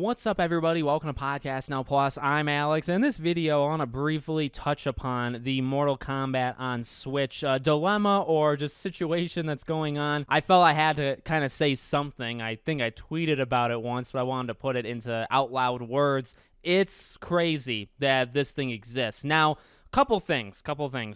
What's up, everybody? Welcome to Podcast Now Plus. I'm Alex. In this video, I want to briefly touch upon the Mortal Kombat on Switch dilemma or just situation that's going on. I felt I had to kind of say something. I think I tweeted about it once, but I wanted to put it into out loud words. It's crazy that this thing exists. Now, couple things.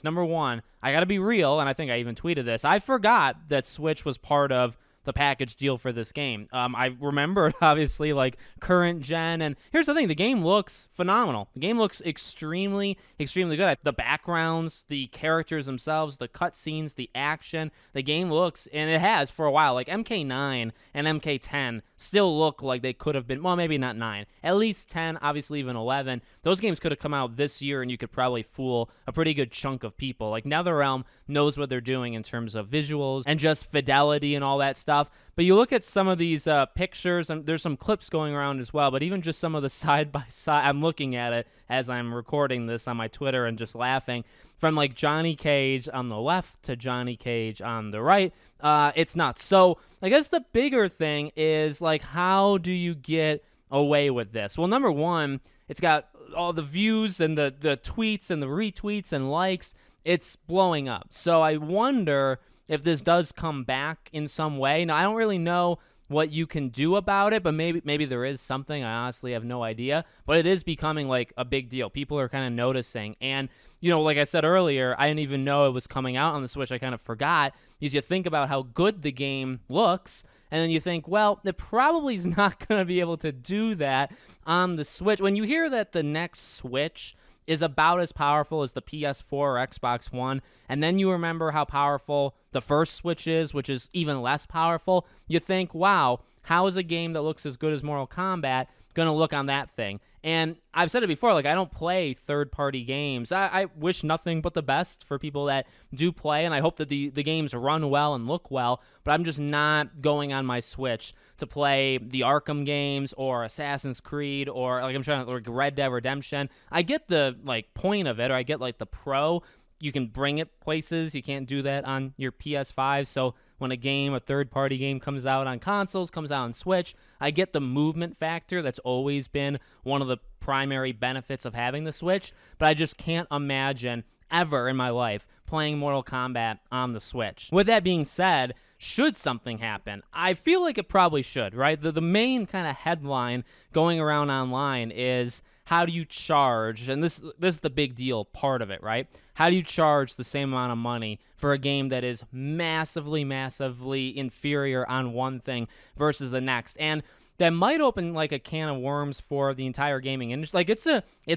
Number one, I got to be real, and I think I even tweeted this. I forgot that Switch was part of the package deal for this game. I remembered, obviously, like current gen, and here's the thing, the game looks phenomenal. The game looks extremely good. The backgrounds, the characters themselves, the cutscenes, the action, the game looks, and it has for a while, like MK9 and MK10 still look like they could have been, well, maybe not 9, at least 10, obviously even 11. Those games could have come out this year, and you could probably fool a pretty good chunk of people. Like, NetherRealm knows what they're doing in terms of visuals and just fidelity and all that stuff. But you look at some of these pictures, and there's some clips going around as well, but even just some of the side-by-side, I'm looking at it as I'm recording this on my Twitter and just laughing, from like Johnny Cage on the left to Johnny Cage on the right. It's nuts. So I guess the bigger thing is, like, how do you get away with this? Well, number one, it's got all the views and the tweets and the retweets and likes. It's blowing up. So I wonder if this does come back in some way. Now, I don't really know what you can do about it, but maybe there is something. I honestly have no idea. But it is becoming like a big deal. People are kind of noticing. And, you know, like I said earlier, I didn't even know it was coming out on the Switch. I kind of forgot, because you think about how good the game looks, and then you think, well, it probably is not going to be able to do that on the Switch. When you hear that the next Switch is about as powerful as the PS4 or Xbox One, and then you remember how powerful the first Switch is, which is even less powerful, you think, wow, how is a game that looks as good as Mortal Kombat going to look on that thing? And I've said it before, like, I don't play third-party games. I wish nothing but the best for people that do play, and I hope that the games run well and look well, but I'm just not going on my Switch to play the Arkham games or Assassin's Creed or, like, I'm trying to, like, Red Dead Redemption. I get the, like, point of it, or I get, like, the pro. You can bring it places. You can't do that on your PS5, so when a third-party game comes out on consoles, comes out on Switch, I get the movement factor. That's always been one of the primary benefits of having the Switch, but I just can't imagine ever in my life playing Mortal Kombat on the Switch. With that being said, should something happen, I feel like it probably should, right? The main kind of headline going around online is, how do you charge, and this is the big deal part of it, right? How do you charge the same amount of money for a game that is massively inferior on one thing versus the next? And that might open like a can of worms for the entire gaming industry. Like, it's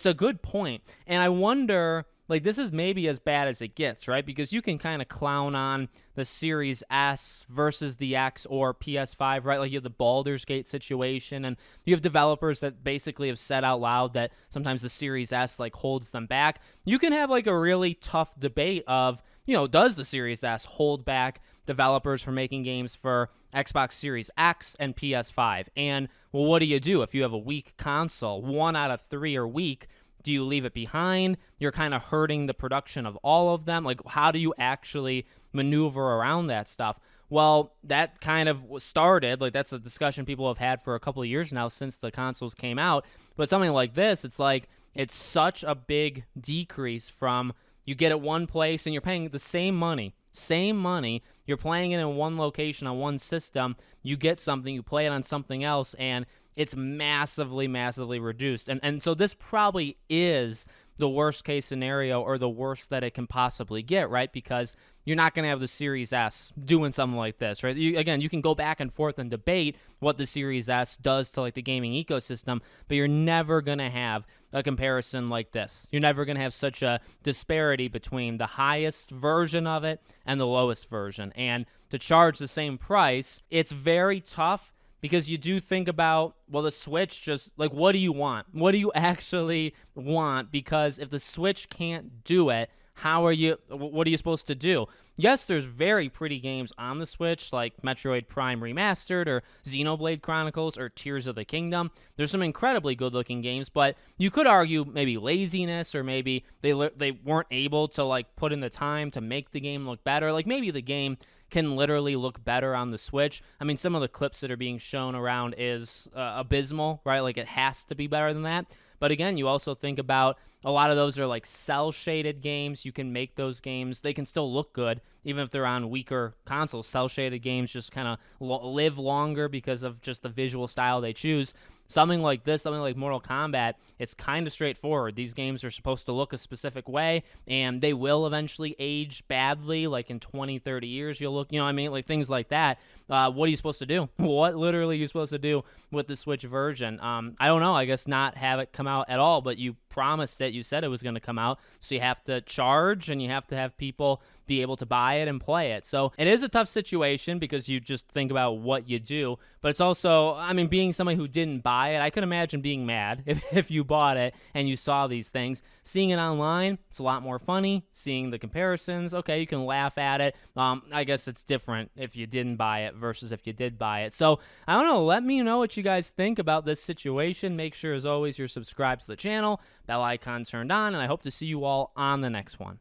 a good point. And I wonder, like, this is maybe as bad as it gets, right? Because you can kind of clown on the Series S versus the X or PS5, right? Like, you have the Baldur's Gate situation, and you have developers that basically have said out loud that sometimes the Series S, like, holds them back. You can have, like, a really tough debate of, you know, does the Series S hold back developers from making games for Xbox Series X and PS5? And, well, what do you do if you have a weak console? 1 out of 3 are weak. Do you leave it behind? You're kind of hurting the production of all of them. Like, how do you actually maneuver around that stuff? Well, that kind of started, like, that's a discussion people have had for a couple of years now since the consoles came out. But something like this, it's like, it's such a big decrease from, you get it one place and you're paying the same money, you're playing it in one location on one system, you get something, you play it on something else, and it's massively reduced. And so this probably is the worst case scenario, or the worst that it can possibly get, right? Because you're not going to have the Series S doing something like this, right? You can go back and forth and debate what the Series S does to, like, the gaming ecosystem, but you're never going to have a comparison like this. You're never going to have such a disparity between the highest version of it and the lowest version. And to charge the same price, it's very tough, because you do think about, well, the Switch just, like, what do you want? What do you actually want? Because if the Switch can't do it, what are you supposed to do? Yes, there's very pretty games on the Switch, like Metroid Prime Remastered or Xenoblade Chronicles or Tears of the Kingdom. There's some incredibly good-looking games, but you could argue maybe laziness, or maybe they weren't able to, like, put in the time to make the game look better. Like, maybe the game can literally look better on the Switch. I mean, some of the clips that are being shown around is abysmal, right? Like, it has to be better than that. But again, you also think about a lot of those are like cell-shaded games. You can make those games. They can still look good, even if they're on weaker consoles. Cell-shaded games just kind of live longer because of just the visual style they choose. Something like this, something like Mortal Kombat, it's kind of straightforward. These games are supposed to look a specific way, and they will eventually age badly. Like in 20, 30 years, you'll look, you know what I mean? Like things like that. What are you supposed to do? What literally are you supposed to do with the Switch version? I don't know. I guess not have it come out at all, but you promised it. You said it was going to come out, so you have to charge, and you have to have people be able to buy it and play it. So it is a tough situation because you just think about what you do, but it's also, I mean, being somebody who didn't buy it, I could imagine being mad if you bought it and you saw these things. Seeing it online, it's a lot more funny. Seeing the comparisons, okay, you can laugh at it. I guess it's different if you didn't buy it versus if you did buy it. So I don't know, let me know what you guys think about this situation. Make sure, as always, you're subscribed to the channel, bell icon turned on, and I hope to see you all on the next one.